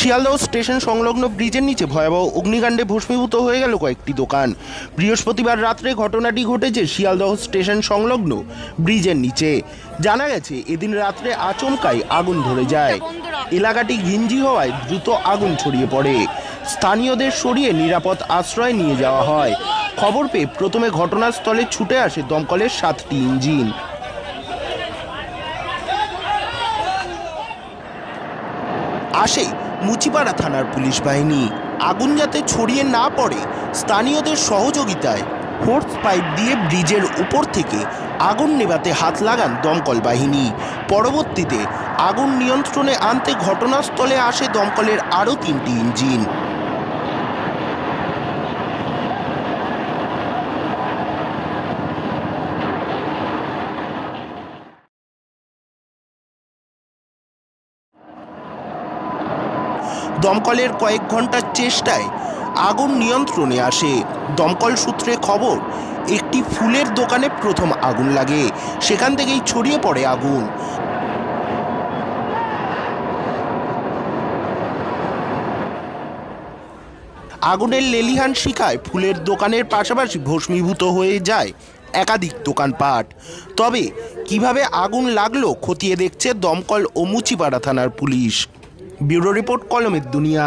Sealdah station সংলগ্ন ব্রিজের নিচে ভয়াবহ অগ্নিকাণ্ডে ভস্মীভূত হয়ে গেল কয়েকটি দোকান। বৃহস্পতিবার রাত্রে ঘটনাটি ঘটেছে শিয়ালদহ স্টেশন সংলগ্ন ব্রিজের নিচে। জানা গেছে এদিন রাত্রে আচমকাই আগুন ধরে যায়। এলাকাটি ঘিঞ্জি হওয়ায় দ্রুত আগুন ছড়িয়ে পড়ে। স্থানীয়দের সরিয়ে নিরাপদ আশ্রয় নিয়ে যাওয়া হয়। খবর পেয়ে প্রথমে ঘটনাস্থলে ছুটে আসে দমকলের 7টি ইঞ্জিন। আসে মুচিপাড়া থানার পুলিশ বাহিনী। আগুন যাতে ছড়িয়ে না পড়ে স্থানীয়দের সহযোগিতায় হোস পাইপ দিয়ে ব্রিজের উপর থেকে আগুন নেভাতে হাত লাগান দমকল বাহিনী। পরবর্তীতে আগুন নিয়ন্ত্রণে আনতে ঘটনাস্থলে আসে দমকলের আরও 3টি ইঞ্জিন। দমকলের কয়েক ঘন্টার চেষ্টায় আগুন নিয়ন্ত্রণে আসে। দমকল সূত্রে খবর, একটি ফুলের দোকানে প্রথম আগুন লাগে, সেখান থেকেই ছড়িয়ে পড়ে আগুন। আগুনের লেলিহান শিখায় ফুলের দোকানের পাশাপাশি ভস্মীভূত হয়ে যায় একাধিক দোকানপাট। তবে কিভাবে আগুন লাগলো খতিয়ে দেখছে দমকল ও মুচিপাড়া থানার পুলিশ। ব্যুরো রিপোর্ট, কলমের দুনিয়া।